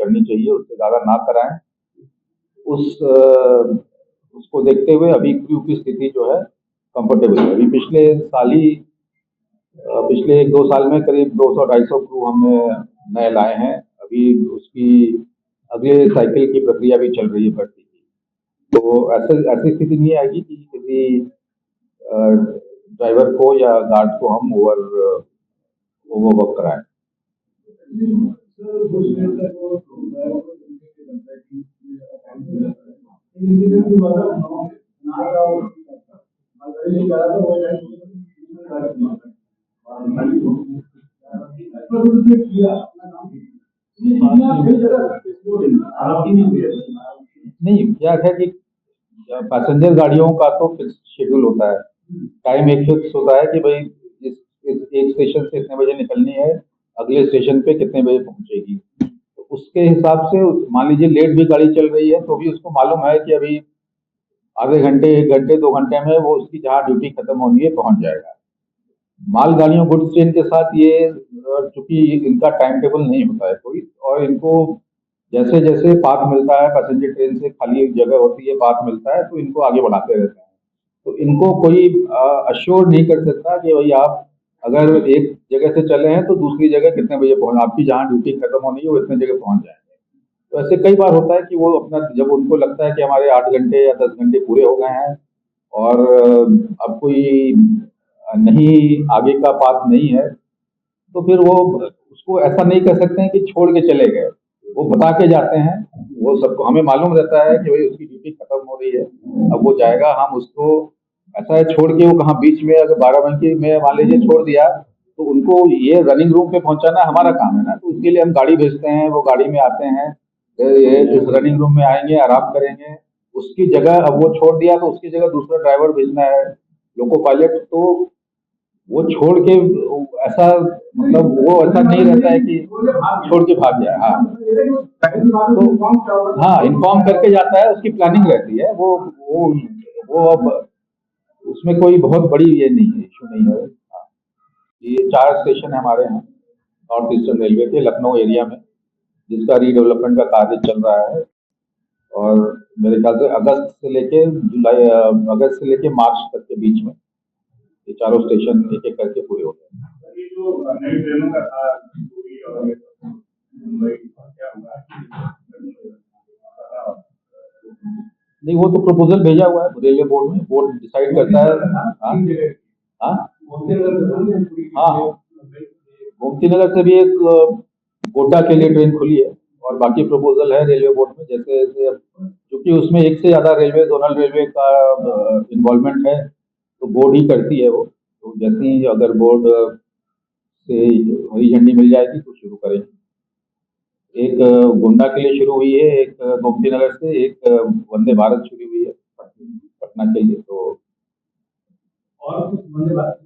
करनी चाहिए, उससे ज़्यादा ना कराएं। उसको देखते हुए अभी क्रू की स्थिति जो है कंफर्टेबल है। अभी पिछले 1-2 साल में करीब 200-250 क्रू हमने नए लाए हैं। अभी उसकी अगले साइकिल की प्रक्रिया भी चल रही है भर्ती की। तो ऐसी स्थिति नहीं आएगी कि किसी ड्राइवर को या गार्ड को हम ओवरवर्क कराएं। नहीं, क्या है कि पैसेंजर गाड़ियों का तो फिक्स शेड्यूल होता है, टाइम एक फिक्स होता है कि भाई इस एक स्टेशन से इतने बजे निकलनी है, अगले स्टेशन पे कितने बजे पहुंचेगी। तो उसके हिसाब से मान लीजिए लेट भी गाड़ी चल रही है तो भी उसको मालूम है कि अभी आधे घंटे, 1 घंटे, 2 घंटे में वो उसकी जहाँ ड्यूटी खत्म होनी है पहुंच जाएगा। मालगाड़ियों, गुड्स ट्रेन के साथ ये चूंकि इनका टाइम टेबल नहीं होता है कोई, और इनको जैसे जैसे पाथ मिलता है, पैसेंजर ट्रेन से खाली एक जगह होती है, पाथ मिलता है तो इनको आगे बढ़ाते रहते हैं। तो इनको कोई अश्योर नहीं कर सकता कि भाई आप अगर एक जगह से चले हैं तो दूसरी जगह कितने बजे पहुंच, आपकी जहाँ ड्यूटी खत्म होनी है वो इतने जगह पहुंच जाएंगे। तो ऐसे कई बार होता है कि वो अपना, जब उनको लगता है कि हमारे 8 घंटे या 10 घंटे पूरे हो गए हैं और अब कोई नहीं, आगे का पाथ नहीं है, तो फिर वो उसको ऐसा नहीं कर सकते हैं कि छोड़ के चले गए। वो बता के जाते हैं, वो सबको हमें मालूम रहता है कि भाई उसकी ड्यूटी खत्म हो रही है, अब वो जाएगा। हम उसको ऐसा है छोड़ के, वो कहाँ बीच में अगर बाराबंकी में मान लीजिए छोड़ दिया, तो उनको ये रनिंग रूम पे पहुंचाना हमारा काम है ना, तो उसके लिए हम गाड़ी भेजते हैं, वो गाड़ी में आते हैं, ये इस रनिंग रूम में आएंगे, आराम करेंगे। उसकी जगह अब वो छोड़ दिया तो उसकी जगह दूसरा ड्राइवर भेजना है, लोको पायलट। तो वो छोड़ के ऐसा, मतलब वो ऐसा नहीं रहता है कि छोड़ के भाग जाए। हाँ, तो हाँ, इन्फॉर्म करके जाता है, उसकी प्लानिंग रहती है। वो अब उसमें कोई बहुत बड़ी ये नहीं है, इशू नहीं है। हाँ, ये 4 स्टेशन है हमारे यहाँ नॉर्थ ईस्टर्न रेलवे के लखनऊ एरिया में, जिसका रीडेवलपमेंट का कार्य चल रहा है। और मेरे ख्याल से अगस्त से लेके मार्च तक के बीच में ये चारों स्टेशन एक एक करके पूरे हो गए। नहीं, वो तो प्रपोजल भेजा हुआ है रेलवे बोर्ड में, बोर्ड डिसाइड करता है। हाँ हाँ हाँ, गोमती नगर से भी एक गोड्डा के लिए ट्रेन खुली है, और बाकी प्रपोजल है रेलवे बोर्ड में। जैसे जैसे क्योंकि उसमें एक से ज्यादा रेलवे, जोनल रेलवे का इन्वॉल्वमेंट है, तो बोर्ड ही करती है वो। तो जैसे ही अगर बोर्ड से हरी झंडी मिल जाएगी तो शुरू करेंगे। एक गोंडा के लिए शुरू हुई है, एक गोमती नगर से, एक वंदे भारत शुरू हुई है पटना के लिए। तो और कुछ वंदे भारत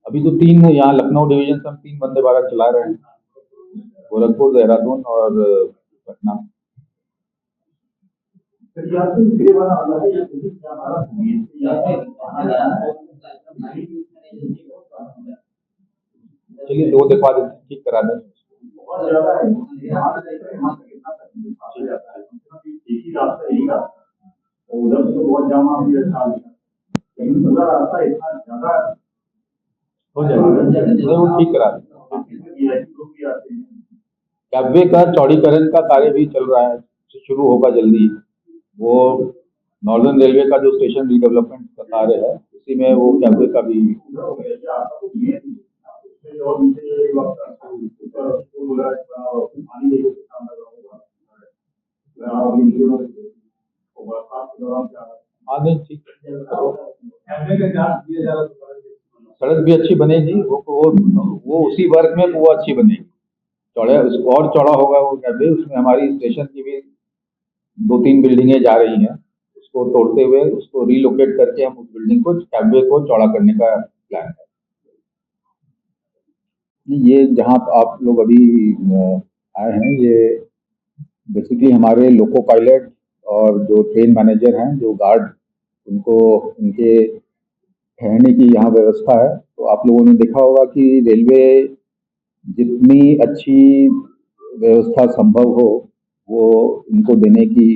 अभी तो 3 यहाँ लखनऊ डिवीजन से हम 3 वंदे भारत चला रहे हैं, गोरखपुर, देहरादून और पटना। चलिए 2 दिखवा देते हैं, ठीक करा देंगे। हो जाएगा, वो ठीक करा देंगे। कैबवे का चौड़ीकरण का कार्य भी चल रहा है, शुरू होगा जल्दी। वो नॉर्दर्न रेलवे का जो स्टेशन रीडेवलपमेंट का कार्य है, उसी में वो कैबवे का भी। हाँ नहीं, ठीक है। सड़क भी अच्छी बनेगी, वो उसी वर्ग में वो अच्छी बनेगी। चौड़ा, और चौड़ा होगा वो कैबवे। उसमें हमारी स्टेशन की भी 2-3 बिल्डिंगें जा रही हैं, उसको तोड़ते हुए उसको रीलोकेट करके हम उस बिल्डिंग को, कैबवे को चौड़ा करने का प्लान है। ये जहाँ आप लोग अभी आए हैं, ये बेसिकली हमारे लोको पायलट और जो ट्रेन मैनेजर हैं, जो गार्ड, उनको उनके ठहरने की यहाँ व्यवस्था है। तो आप लोगों ने देखा होगा कि रेलवे जितनी अच्छी व्यवस्था संभव हो वो इनको देने की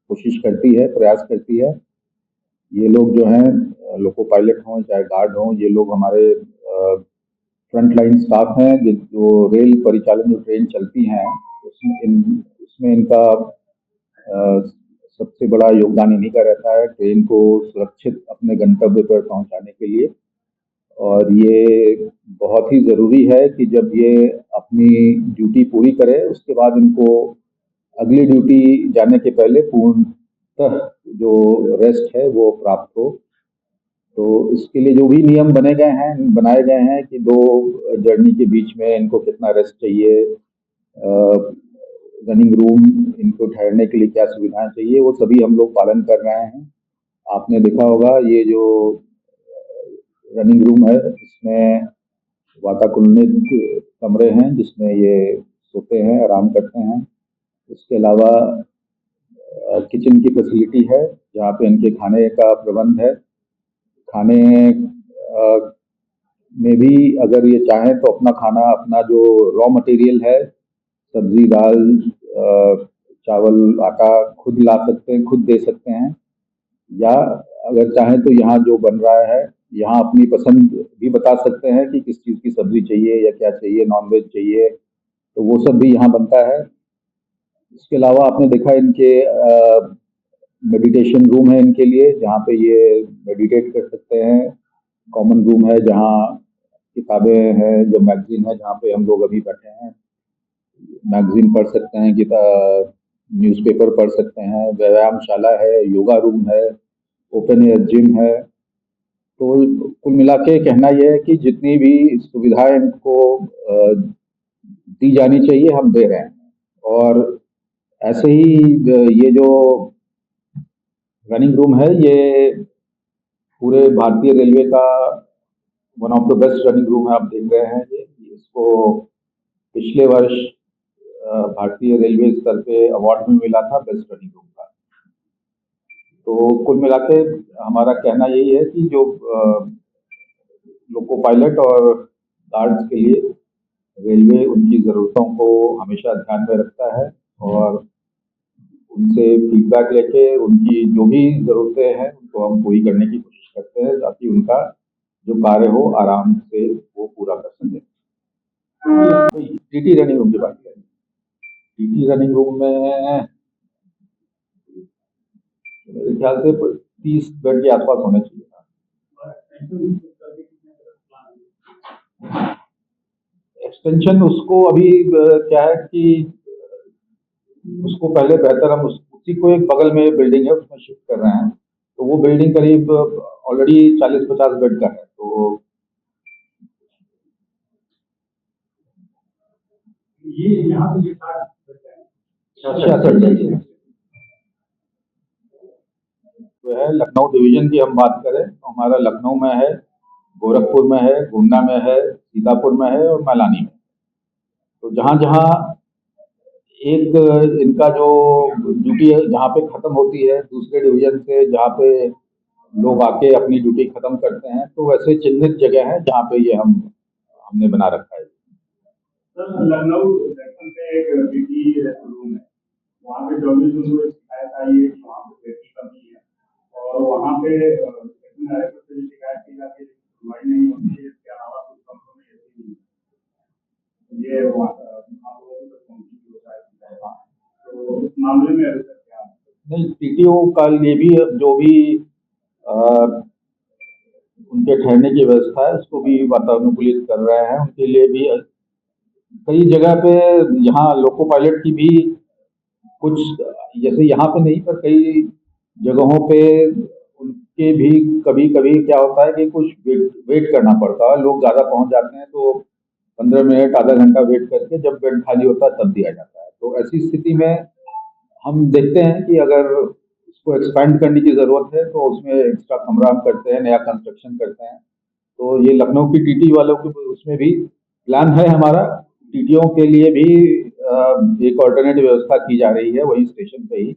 कोशिश करती है, प्रयास करती है। ये लोग जो हैं लोको पायलट हों चाहे गार्ड हों, ये लोग हमारे फ्रंट लाइन स्टाफ हैं जो रेल परिचालन जो ट्रेन चलती हैं उसमें इनका सबसे बड़ा योगदान इन्हीं का रहता है ट्रेन को सुरक्षित अपने गंतव्य पर पहुंचाने के लिए। और ये बहुत ही ज़रूरी है कि जब ये अपनी ड्यूटी पूरी करे उसके बाद इनको अगली ड्यूटी जाने के पहले पूर्णतः जो रेस्ट है वो प्राप्त हो। तो इसके लिए जो भी नियम बनाए गए हैं कि 2 जर्नी के बीच में इनको कितना रेस्ट चाहिए, रनिंग रूम इनको ठहरने के लिए क्या सुविधाएं चाहिए, वो सभी हम लोग पालन कर रहे हैं। आपने देखा होगा ये जो रनिंग रूम है इसमें वातानुकूलित कमरे हैं जिसमें ये सोते हैं, आराम करते हैं। इसके अलावा किचन की फैसिलिटी है जहाँ पे इनके खाने का प्रबंध है। खाने में भी अगर ये चाहें तो अपना खाना, अपना जो रॉ मटेरियल है, सब्जी, दाल, चावल, आटा खुद ला सकते हैं, खुद दे सकते हैं। या अगर चाहें तो यहाँ जो बन रहा है यहाँ अपनी पसंद भी बता सकते हैं कि किस चीज़ की सब्जी चाहिए या क्या चाहिए, नॉनवेज चाहिए, तो वो सब भी यहाँ बनता है। इसके अलावा आपने देखा इनके मेडिटेशन रूम है इनके लिए जहाँ पे ये मेडिटेट कर सकते हैं। कॉमन रूम है जहाँ किताबें हैं, जो मैगजीन है जहाँ पे हम लोग अभी बैठे हैं, मैगजीन पढ़ सकते हैं, न्यूज़पेपर पढ़ सकते हैं। व्यायामशाला है, योगा रूम है, ओपन एयर जिम है। तो कुल मिला के कहना यह है कि जितनी भी सुविधाएं इनको दी जानी चाहिए हम दे रहे हैं। और ऐसे ही ये जो रनिंग रूम है ये पूरे भारतीय रेलवे का one of the best running room है। आप देख रहे हैं ये इसको पिछले वर्ष भारतीय रेलवे स्तर पे अवार्ड भी मिला था बेस्ट रनिंग रूम का। तो कुल मिला के हमारा कहना यही है कि जो लोको पायलट और गार्ड्स के लिए रेलवे उनकी ज़रूरतों को हमेशा ध्यान में रखता है और उनसे फीडबैक लेके उनकी जो भी ज़रूरतें हैं उनको हम पूरी करने की कोशिश करते हैं ताकि उनका जो कार्य हो आराम से वो पूरा कर सकें। टीटी रनिंग रूम की बात करें, टीटी रनिंग रूम में मेरे ख्याल से 30 बेड के आसपास होने चाहिए था। एक्सटेंशन उसको अभी क्या है कि उसको पहले बेहतर हम उसी को एक बगल में बिल्डिंग है उसमें शिफ्ट कर रहे हैं। तो वो बिल्डिंग करीब ऑलरेडी 40-50 बेड का है। तो ये यहाँ पे 66 जो है लखनऊ डिवीजन की हम बात करें तो हमारा लखनऊ में है, गोरखपुर में है, गोंडा में है, सीतापुर में है और मैलानी में। तो जहाँ जहाँ एक इनका जो ड्यूटी है जहाँ पे खत्म होती है दूसरे डिवीजन से जहाँ पे लोग आके अपनी ड्यूटी खत्म करते हैं, तो वैसे चिन्हित जगह है जहाँ पे ये हमने बना रखा है। सर लखनऊ सेक्शन पे एक ड्यूटी रूम है, वहाँ पे 24 जून को शिकायत आई है कि वहाँ पे बेड की कमी है और वहाँ पे सेक्शन डायरेक्टर से भी शिकायत की जाती है लेकिन सुनवाई नहीं होती है। इसके अलावा कुछ कमरों में ऐसी नहीं ये आप लोगों को तक पहुँची होता है, तो इस मामले में अभी तक क्या नहीं, टीटीओ का ये भी जो भी उनके ठहरने की व्यवस्था है उसको भी वातानुकूलित कर रहे हैं। उनके लिए भी कई जगह पे यहाँ लोको पायलट की भी कुछ जैसे यहाँ पे नहीं पर कई जगहों पे उनके भी कभी कभी क्या होता है कि कुछ वेट करना पड़ता है। लोग ज़्यादा पहुँच जाते हैं तो 15 मिनट आधा घंटा वेट करके जब बेड खाली होता है तब दिया जाता है। तो ऐसी स्थिति में हम देखते हैं कि अगर उसको एक्सपेंड करने की ज़रूरत है तो उसमें एक्स्ट्रा कमरा हम करते हैं, नया कंस्ट्रक्शन करते हैं। तो ये लखनऊ की टीटी वालों की उसमें भी प्लान है हमारा, टीटीओ के लिए भी एक ऑल्टरनेटिव व्यवस्था की जा रही है वही स्टेशन पे ही,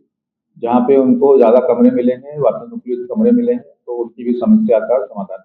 जहाँ पे उनको ज़्यादा कमरे मिलेंगे, वातानुकूलित कमरे मिलेंगे, तो उसकी भी समस्या का समाधान